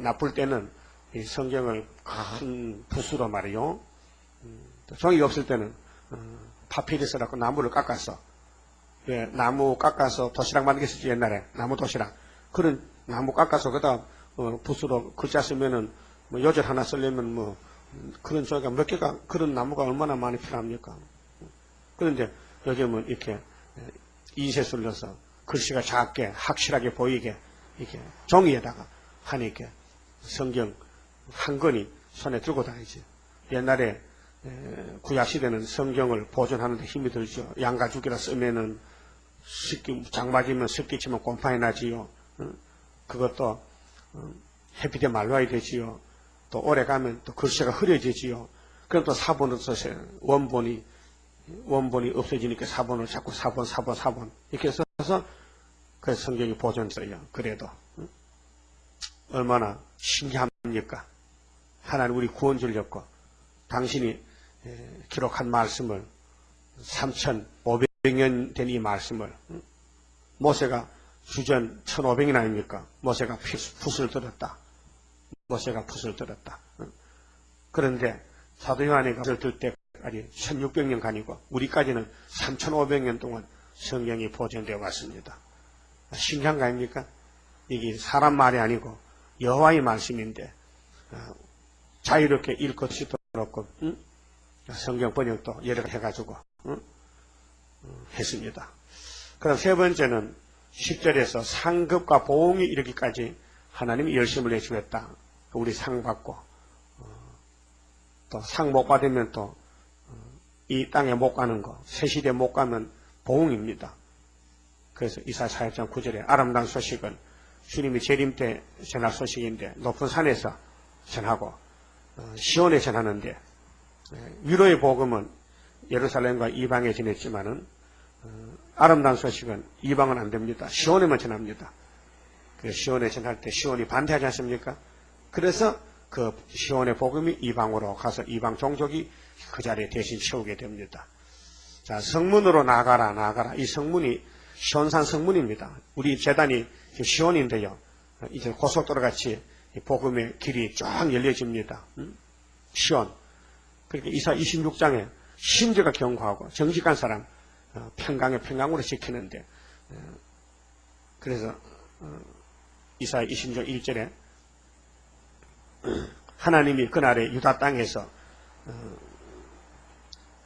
나쁠 때는 이 성경을 큰 붓으로 말이요. 종이가 없을 때는 파피루스라고 나무를 깎아서 나무 깎아서 도시락 만들겠었지 옛날에 나무 도시락. 그런 나무 깎아서 그다음 붓으로 글자 쓰면은 요절 하나 쓰려면 그런 종이가 몇 개가 그런 나무가 얼마나 많이 필요합니까? 그런데 요즘은 이렇게 인쇄술을 넣어서 글씨가 작게 확실하게 보이게 이렇게 종이에다가 하니까 성경 한 권이 손에 들고 다니지. 옛날에 구약시대는 성경을 보존하는 데 힘이 들죠. 양가죽이라 쓰면은 장 맞으면 습기 치면 곰팡이 나지요. 그것도 햇빛에 말라야 되지요. 또 오래 가면 또 글씨가 흐려지지요. 그럼 또 사본을 써서 원본이 없어지니까 사본을 자꾸 사본 이렇게 써서 그 성경이 보존돼요. 그래도 얼마나 신기합니까? 하나님 우리 구원 주려고 당신이 기록한 말씀을 3,500년 된 이 말씀을 모세가 주전 1,500년 아닙니까? 모세가 붓을 들었다. 그런데 사도 요한이 붓을 들 때까지 1,600년 간이고 우리까지는 3,500년 동안 성경이 보존되어 왔습니다. 신기한 거 아닙니까? 이게 사람 말이 아니고 여호와의 말씀인데 자유롭게 읽고 싶도록 성경 번역도 여러 개 해가지고 했습니다. 그럼 세 번째는 10절에서 상급과 보응이 이르기까지 하나님이 열심을 내주겠다. 우리 상 받고 또 상 못 받으면 또 이 땅에 못 가는 거, 새 시대에 못 가면 보응입니다. 그래서 이사야 4장 9절에 아름다운 소식은 주님이 재림 때 전할 소식인데 높은 산에서 전하고 시온에 전하는데 위로의 복음은 예루살렘과 이방에 전했지만은 아름다운 소식은 이방은 안 됩니다. 시온에만 전합니다. 그 시온에 전할 때 시온이 반대하지 않습니까? 그래서 그 시온의 복음이 이방으로 가서 이방 종족이 그 자리에 대신 채우게 됩니다. 자, 성문으로 나가라. 이 성문이 시온산 성문입니다. 우리 재단이 시온인데요. 이제 고속도로 같이 복음의 길이 쫙 열려집니다. 시온. 그렇게 이사 26장에 심지어가 경고하고 정직한 사람 평강으로 지키는데, 그래서 이사 26장 1절에 하나님이 그날에 유다 땅에서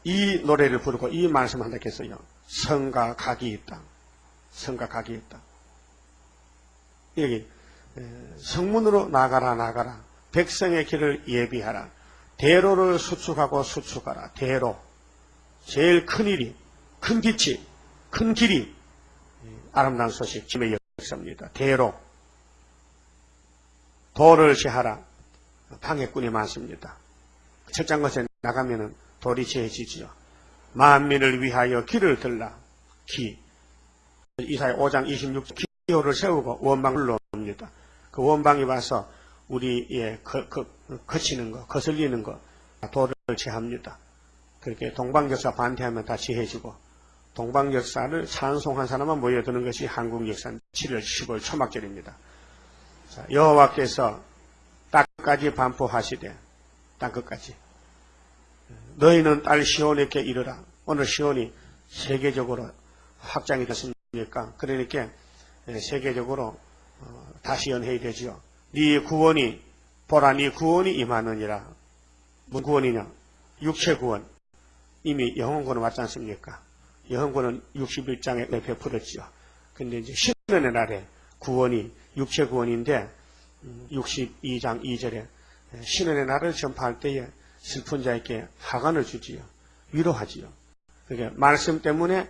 이 노래를 부르고 이 말씀을 한다 했어요. 성과 각이 있다. 성과 각이 있다. 여기 성문으로 나가라. 백성의 길을 예비하라. 대로를 수축하고 수축하라. 대로. 제일 큰 일이, 큰 빛이, 큰 길이 아름다운 소식, 짐의 역사입니다. 대로. 도를 제하라. 방해꾼이 많습니다. 철장 것에 나가면은 돌이 제해지지요. 만민을 위하여 길을 들라. 기. 이사야 5장 26절 기호를 세우고 원방을 놓습니다. 그 원방이 와서 우리의 거치는 거, 거슬리는 거, 도를 제합니다. 그렇게 동방역사 반대하면 다 제해지고, 동방역사를 찬송한 사람만 모여드는 것이 한국 역사 7월 15일 초막절입니다. 자, 여호와께서 땅까지 반포하시되, 땅끝까지. 너희는 딸 시온에게 이르라. 오늘 시온이 세계적으로 확장이 됐습니까? 그러니까 세계적으로 다시 연해야 되지요. 네 구원이, 보라 네 구원이 임하느니라. 무슨 구원이냐? 육체 구원. 이미 영혼구원은 왔지 않습니까? 영혼구원은 61장에 베풀었지요. 근데 이제 신의 날에 구원이 육체 구원인데 62장 2절에 신의 날을 전파할 때에 슬픈 자에게 하관을 주지요. 위로하지요. 그게 말씀 때문에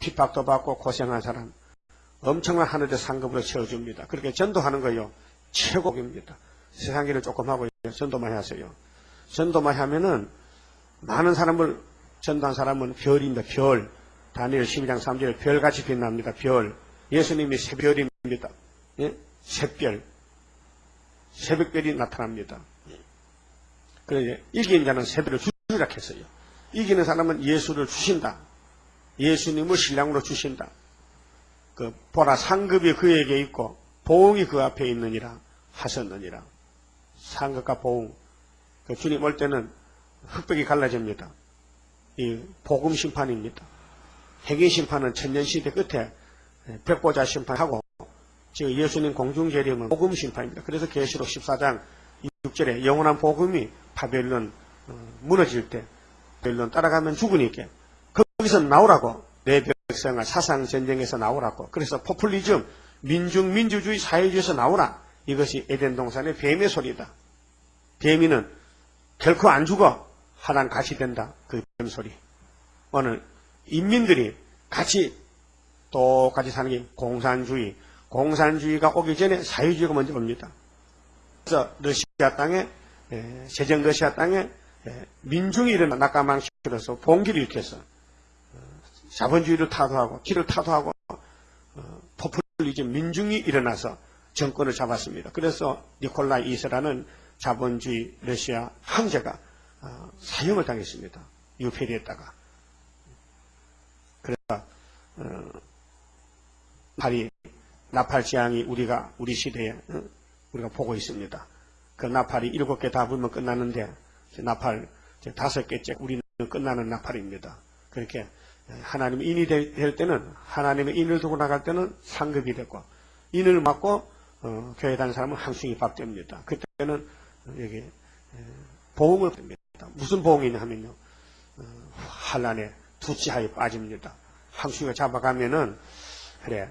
핍박도 받고 고생한 사람 엄청난 하늘의 상급으로 채워줍니다. 그렇게 전도하는 거요. 최고입니다. 세상 일을 조금 하고 전도만 하세요. 전도만 하면은 많은 사람을 전도한 사람은 별입니다. 별. 다니엘 12장 3절에 별같이 빛납니다. 별. 예수님이 새별입니다. 예? 샛별. 새벽별이 나타납니다. 그래서 이긴 자는 새별을 주리라 했어요. 이기는 사람은 예수를 주신다. 예수님을 신랑으로 주신다. 그 보라 상급이 그에게 있고 보응이 그 앞에 있느니라 하셨느니라. 상급과 보응. 그 주님 올 때는 흑백이 갈라집니다. 이 복음 심판입니다. 핵인 심판은 천년시대 끝에 백보자 심판하고 지금 예수님 공중재림은 복음 심판입니다. 그래서 계시록 14장 6절에 영원한 복음이 바벨론 무너질 때 바벨론 따라가면 죽으니까 거기서 나오라고, 내 백성아 사상전쟁에서 나오라고. 그래서 포퓰리즘, 민중민주주의 사회주의에서 나오라. 이것이 에덴 동산의 뱀의 소리다. 뱀이는 결코 안 죽어. 하나는 같이 된다. 그 뱀 소리. 오늘 인민들이 같이 똑같이 사는 게 공산주의. 공산주의가 오기 전에 사회주의가 먼저 옵니다. 그래서 러시아 땅에, 세정 러시아 땅에 민중이 일어나 낙가망시켜서 봉기를 일으켜서 자본주의를 타도하고 길을 타도하고 포퓰리즘 민중이 일어나서 정권을 잡았습니다. 그래서 니콜라이 2세라는 자본주의 러시아 황제가 사형을 당했습니다. 유폐리에다가. 그래서 나팔 재앙이 우리 시대에 우리가 보고 있습니다. 그 나팔이 7개 다 불면 끝나는데 나팔 5개째 우리는 끝나는 나팔입니다. 그렇게 하나님의 인이 될 때는, 하나님의 인을 두고 나갈 때는 상급이 되고, 인을 맞고 교회 다니는 사람은 항충이 밥됩니다. 그때는 여기 보응을 됩니다. 무슨 보응이냐 하면요, 환란에 두치하에 빠집니다. 항충이가 잡아가면은, 그래,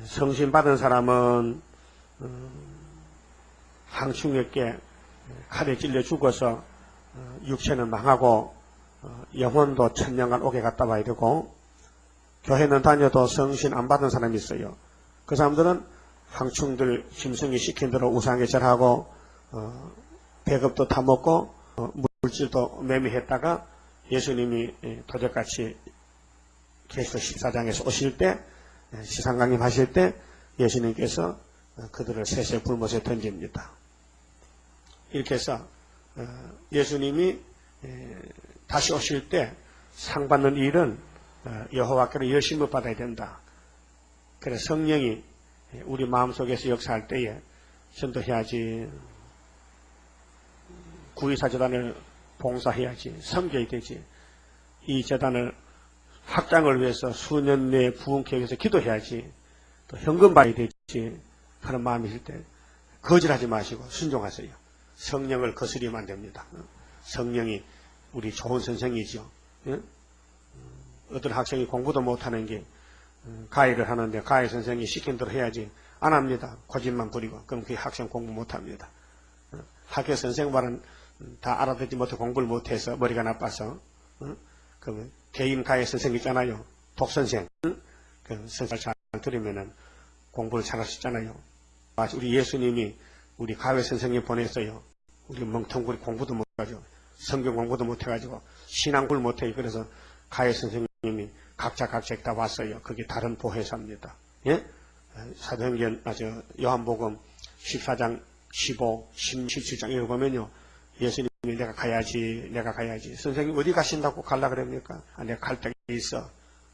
성신 받은 사람은 항충에게 칼에 찔려 죽어서 육체는 망하고 영혼도 천년간 옥에 갔다 와야 되고, 교회는 다녀도 성신 안 받은 사람이 있어요. 그 사람들은 항충들 짐승이 시킨 대로 우상에 절하고 배급도 타먹고 물질도 매매했다가 예수님이 도적같이 계시록 14장에서 오실 때, 시상강림 하실 때 예수님께서 그들을 셋의 불못에 던집니다. 이렇게 해서 예수님이 다시 오실 때 상 받는 일은 여호와께로 열심을 받아야 된다. 그래서 성령이 우리 마음속에서 역사할 때에 전도해야지. 구의사 재단을 봉사해야지. 섬겨야 되지. 이 재단을 확장을 위해서 수년 내에 부흥케 위해서 기도해야지. 또 현금 봐야 되지. 그런 마음이 있을 때 거절하지 마시고 순종하세요. 성령을 거스리면 안 됩니다. 성령이 우리 좋은 선생이죠. 어떤 학생이 공부도 못하는 게 가해를 하는데 가해 선생이 시킨 대로 해야지 안 합니다. 고집만 부리고 그럼 그 학생 공부 못합니다. 학교 선생 말은 다 알아듣지 못해 공부를 못해서 머리가 나빠서 그 개인 가해 선생 있잖아요. 독선생 그 선생을 잘 들으면은 공부를 잘할 수 있잖아요. 우리 예수님이 우리 가해 선생님 보냈어요. 우리 멍텅구리 공부도 못해가지고 성경 공부도 못해가지고 신앙을 못해. 그래서 가해 선생님이 각자 다 왔어요. 그게 다른 보혜사입니다. 예? 사도행전 요한복음 14장 15, 17장 이거 보면요. 예수님이 내가 가야지. 선생님 어디 가신다고 갈라 그럽니까? 내가 갈 데가 있어.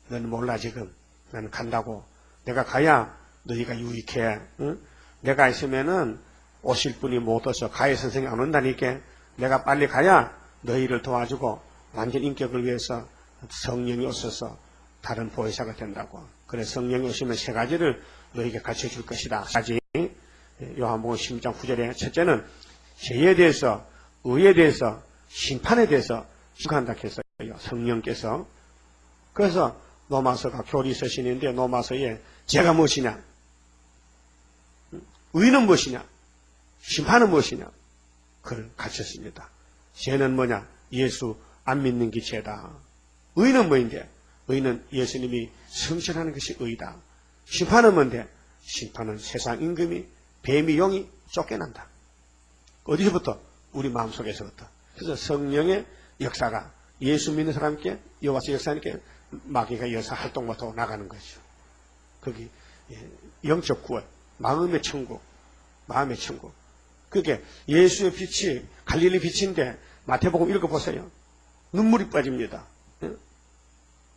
너는 몰라 지금. 나는 간다고. 내가 가야 너희가 유익해. 응? 내가 있으면은 오실 분이 못 오셔. 가해 선생님 안 온다니까. 내가 빨리 가야 너희를 도와주고 완전 인격을 위해서 성령이 오셔서 다른 보혜사가 된다고. 그래 성령이 오시면 세 가지를 너희에게 가르쳐줄 것이다. 가지. 요한복음 16장 9절에 첫째는 죄에 대해서, 의에 대해서, 심판에 대해서 심판한다 했어요. 성령께서. 그래서 로마서가 교리 서신인데 로마서에 죄가 무엇이냐? 의는 무엇이냐? 심판은 무엇이냐? 그걸 가르쳤습니다. 죄는 뭐냐? 예수 안 믿는 게 죄다. 의는 뭐인데? 의는 예수님이 성실하는 것이 의다. 심판은 뭔데? 심판은 세상 임금이 뱀이 용이 쫓겨난다. 어디서부터? 우리 마음속에서부터. 그래서 성령의 역사가 예수 믿는 사람께 여호와서 역사하니까 마귀가 여사 활동 못하고 나가는 거죠. 거기 영적 구원, 마음의 천국. 그게 예수의 빛이 갈릴리 빛인데 마태복음 읽어보세요. 눈물이 빠집니다.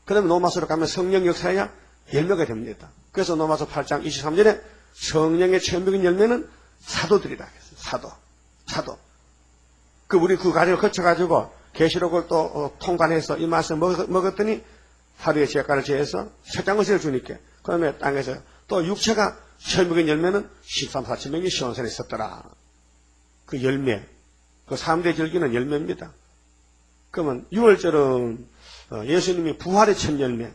그다음에 로마서로 가면 성령 역사야 열매가 됩니다. 그래서 로마서 8장 23절에 성령의 처음적인 열매는 사도들이다. 사도. 우리 그 과정을 거쳐가지고 계시록을 또 통관해서 이 맛을 먹었더니 하루에 죄가를 제해서 셋장을 주니까 그 다음에 땅에서 또 육체가 처음적인 열매는 13, 14명이 시온산에 있었더라. 그 열매, 그 3대 절기는 열매입니다. 그러면 6월절은 예수님이 부활의 첫 열매.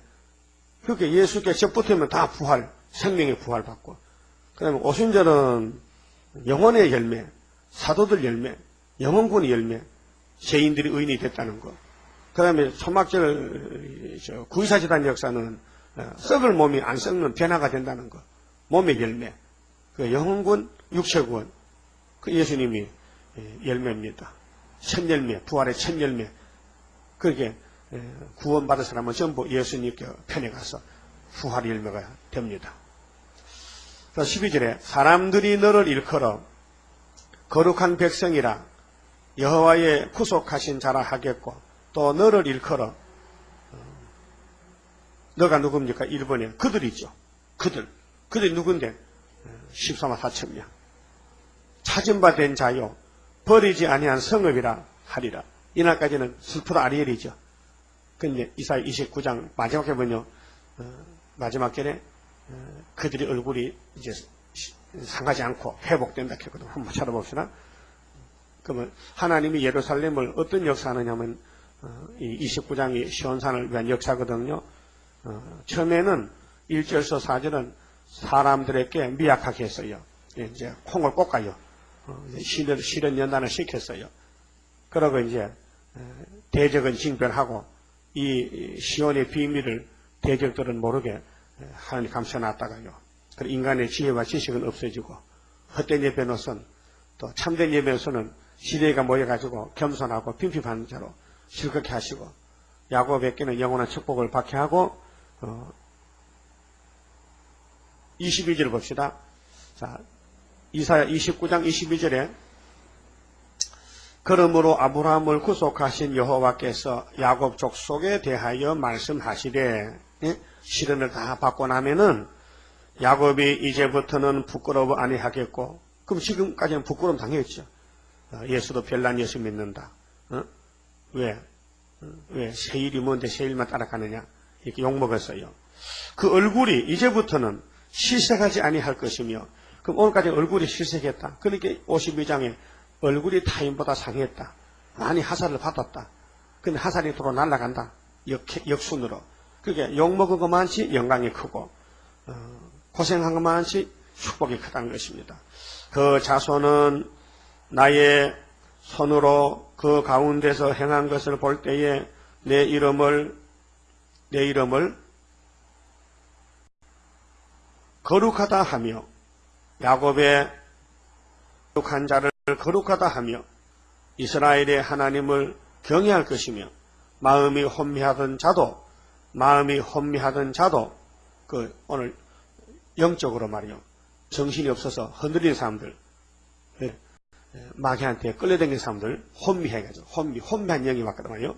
그렇게 예수께 접붙으면 다 부활, 생명의 부활 받고. 그 다음에 오순절은 영혼의 열매, 사도들 열매, 영혼군의 열매, 죄인들이 의인이 됐다는 거. 그 다음에 초막절, 구의사재단 역사는 썩을 몸이 안 썩는 변화가 된다는 거. 몸의 열매. 그 영혼군, 육체군. 그 예수님이 열매입니다. 첫 열매, 부활의 첫 열매. 그렇게 구원받은 사람은 전부 예수님께 편에 가서 부활의 열매가 됩니다. 12절에 사람들이 너를 일컬어 거룩한 백성이라 여호와의 구속하신 자라 하겠고 또 너를 일컬어 너가 누굽니까? 1번에 그들이죠. 그들이 누군데? 14만 4천 명. 찾은 바 된 자요 버리지 아니한 성읍이라 하리라. 이날까지는 슬프다 아리엘이죠. 근데 이사야 29장 마지막에 보면요. 마지막 절에 그들의 얼굴이 이제 상하지 않고 회복된다 했거든요. 한번 찾아봅시다. 그러면 하나님이 예루살렘을 어떤 역사하느냐면 이 29장이 시온산을 위한 역사거든요. 처음에는 1절서 4절은 사람들에게 미약하게 했어요. 이제 콩을 볶아요. 실은 연단을 시켰어요. 그러고 이제 대적은 징별하고 이 시온의 비밀을 대적들은 모르게 하나님 감춰놨다가요. 그리고 인간의 지혜와 지식은 없어지고 헛된 예배노선 또 참된 예배노선은 시대가 모여가지고 겸손하고 빈핍한 자로 실컷게 하시고 야곱에게는 영원한 축복을 받게 하고 22절 봅시다. 자, 이사야 29장 22절에 그러므로 아브라함을 구속하신 여호와께서 야곱 족속에 대하여 말씀하시되 시련을 다 받고 나면은 야곱이 이제부터는 부끄러워 아니하겠고 그럼 지금까지는 부끄러움 당했죠. 예수도 별난 예수 믿는다. 왜 세일이 뭔데 세일만 따라가느냐 이렇게 욕먹었어요. 그 얼굴이 이제부터는 실색하지 아니할 것이며, 그럼 오늘까지 얼굴이 실색했다. 그러니까 52장에 얼굴이 타인보다 상했다. 많이 하살을 받았다. 근데 하살이 도로 날아간다. 역순으로. 그게 욕먹은 것 많지 영광이 크고, 고생한 것 많지 축복이 크다는 것입니다. 그 자손은 나의 손으로 그 가운데서 행한 것을 볼 때에 내 이름을 거룩하다 하며, 야곱의 거룩한 자를 거룩하다 하며 이스라엘의 하나님을 경외할 것이며, 마음이 혼미하던 자도 그 오늘 영적으로 말이요, 정신이 없어서 흔들린 사람들, 마귀한테 끌려다니는 사람들, 혼미해가지고 혼미한 영이 왔거든 말이요.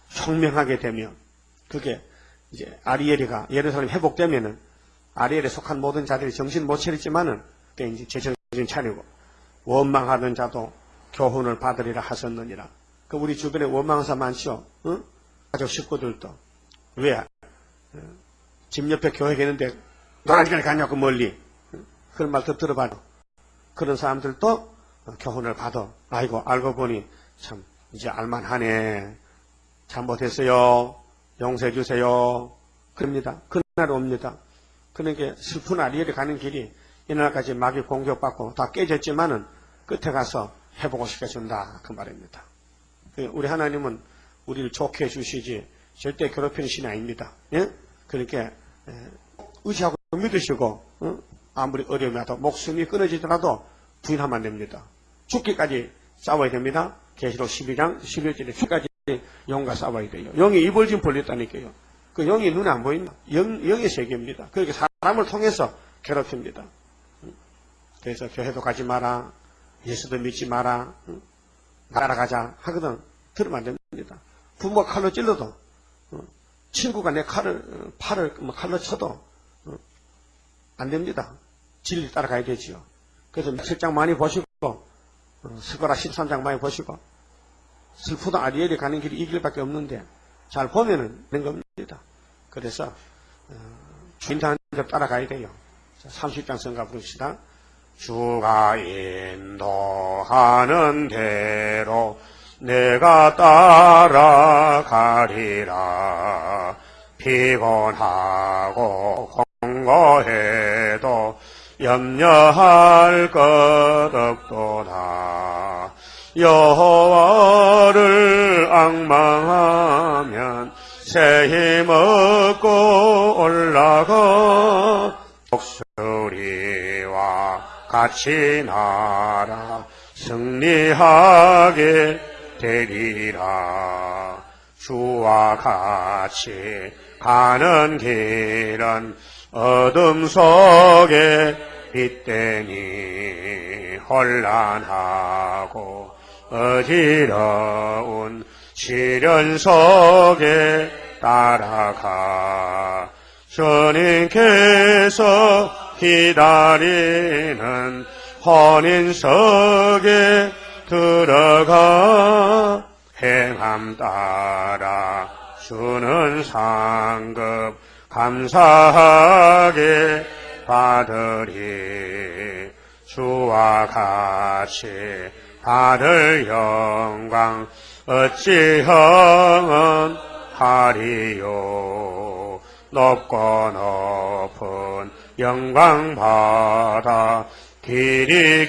총명하게 되면, 그게 이제 아리엘이가 예루살렘 회복되면은 아리엘에 속한 모든 자들이 정신 못 차렸지만은 그게 이제 제정신 차리고, 원망하던 자도 교훈을 받으리라 하셨느니라. 그 우리 주변에 원망한 사람 많죠? 응? 가족 식구들도. 왜? 집 옆에 교회 있는데 노란지까지 가냐고 멀리. 그런 말 더 들어봐도. 그런 사람들도 교훈을 받아. 아이고, 알고 보니 참 이제 알만하네. 잘못했어요. 용서해 주세요. 그럽니다. 그날 옵니다. 그러니까 슬픈 아리엘이 가는 길이 이날까지 마귀 공격받고 다 깨졌지만은 끝에 가서 해보고 시켜준다. 그 말입니다. 우리 하나님은 우리를 좋게 해주시지 절대 괴롭히는 신이 아닙니다. 예? 그러니까 의지하고 믿으시고, 아무리 어려움이 와도 목숨이 끊어지더라도 부인하면 안 됩니다. 죽기까지 싸워야 됩니다. 계시록 12장 11절에 죽기까지 영과 싸워야 돼요. 영이 입을 지금 벌렸다니까요. 그 영이 눈에 안 보입니다. 영의 세계입니다. 그러니까 사람을 통해서 괴롭힙니다. 그래서 교회도 가지 마라, 예수도 믿지 마라, 따라가자 하거든. 들으면 안 됩니다. 부모가 칼로 찔러도, 친구가 내 팔을 칼로 쳐도 안 됩니다. 진리 따라가야 되지요. 그래서 7장 많이 보시고, 스가랴 13장 많이 보시고, 슬프다 아리엘이 가는 길이 이 길밖에 없는데 잘 보면은 된 겁니다. 그래서 주인한테 따라가야 돼요. 30장 성가 부릅시다. 주가 인도하는 대로 내가 따라가리라. 피곤하고 공고해도 염려할 것 없도다. 여호와를 앙망하면 새 힘 얻고 올라가 목소리와 같이 나라 승리하게 되리라. 주와 같이 가는 길은 어둠 속에 빛되니 혼란하고 어지러운 시련 속에 따라가 주님께서 기다리는 혼인석에 들어가 행함 따라 주는 상급 감사하게 받으리. 주와 같이 받을 영광 어찌 형은 하리요. 높고 높은 영광 받아 길이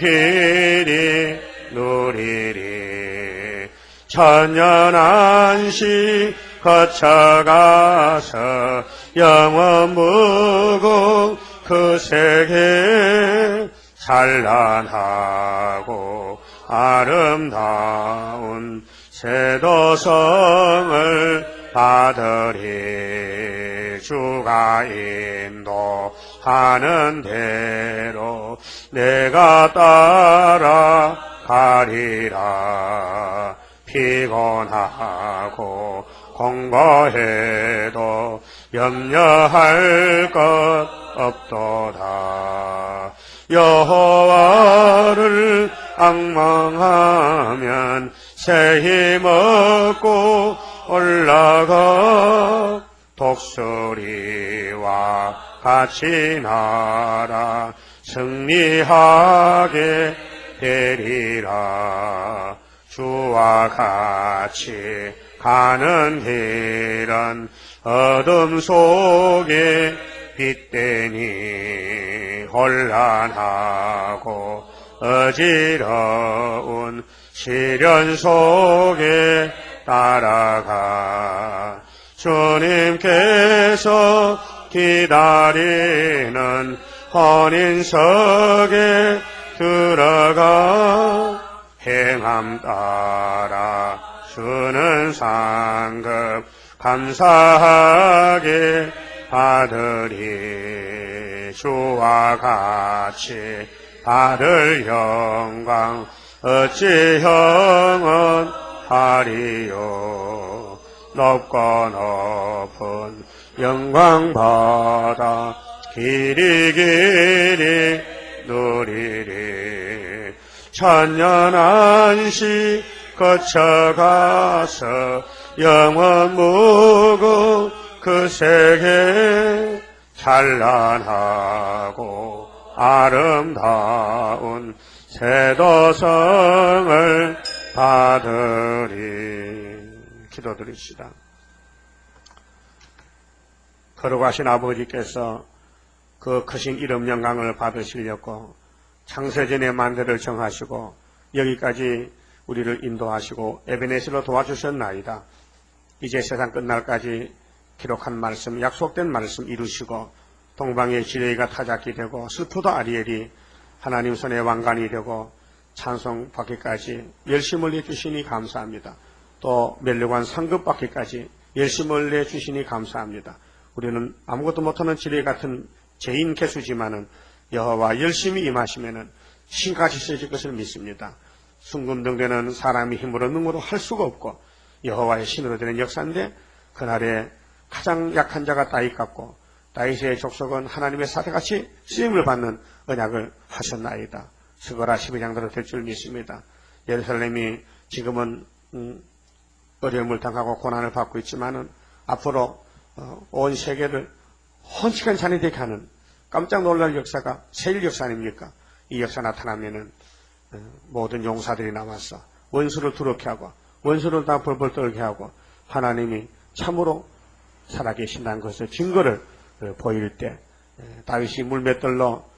누리리. 천년 안식 거쳐가서 영원 무궁 그 세계 찬란하고 아름다운 세도성을 받으리. 주가 인도하는 대로 내가 따라가리라. 피곤하고 공고해도 염려할 것 없도다. 여호와를 앙망하면 새 힘 얻고 올라가 독수리와 같이 날아 승리하게 되리라. 주와 같이 가는 길은 어둠 속에 빛되니 혼란하고 어지러운 시련 속에 따라가 주님께서 기다리는 혼인석에 들어가 행함 따라 주는 상급 감사하게 받으리. 주와 같이 받을 영광 어찌 형언하리요. 높고 높은 영광 받아 길이 누리리. 천년 안시 거쳐가서 영원 무궁 그 세계 찬란하고 아름다운 새도성을 받으리. 기도드립시다. 거룩하신 아버지께서 그 크신 이름 영광을 받으시려고 창세전에 만대를 정하시고 여기까지 우리를 인도하시고 에베네스로 도와주셨나이다. 이제 세상 끝날까지 기록한 말씀, 약속된 말씀 이루시고 동방의 지뢰가 타작이 되고 슬프도 아리엘이 하나님 손의 왕관이 되고 찬송 받기까지 열심을 내주시니 감사합니다. 또 멸류관 상급 받기까지 열심을 내주시니 감사합니다. 우리는 아무것도 못하는 지뢰 같은 죄인 개수지만은 여호와 열심히 임하시면은 신같이 쓰실 것을 믿습니다. 순금등대는 사람의 힘으로 능으로 할 수가 없고 여호와의 신으로 되는 역사인데 그날에 가장 약한 자가 다윗 같고 다윗의 족속은 하나님의 사대같이 쓰임을 받는 언약을 하셨나이다. 스가랴 12장대로 될 줄 믿습니다. 예루살렘이 지금은 어려움을 당하고 고난을 받고 있지만은 앞으로 온 세계를 헌칠한 잔이 되게 하는 깜짝 놀랄 역사가 세일 역사 아닙니까? 이 역사 나타나면은 모든 용사들이 나와서 원수를 두렵게 하고 원수를 다 벌벌 떨게 하고 하나님이 참으로 살아계신다는 것을 증거를 보일 때 다윗이 물맷돌로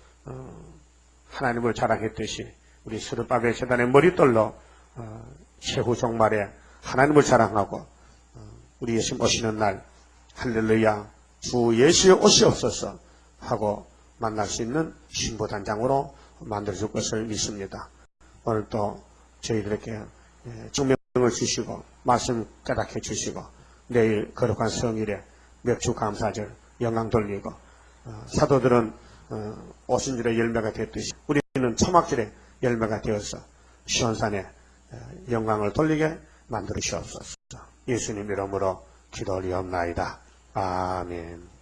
하나님을 자랑했듯이 우리 스룹바벨 제단의 머리돌로 최후 종말에 하나님을 자랑하고 우리 예수님 오시는 날 할렐루야 주 예수의 오시옵소서 하고 만날 수 있는 신부단장으로 만들어줄 것을 믿습니다. 오늘도 저희들에게 증명을 주시고 말씀 깨닫게 주시고 내일 거룩한 성일에 맥주 감사절 영광 돌리고 사도들은 오순절의 열매가 됐듯이 우리는 초막절의 열매가 되어서 시온산에 영광을 돌리게 만들으시옵소서. 예수님 이름으로 기도 올리옵나이다. 아멘.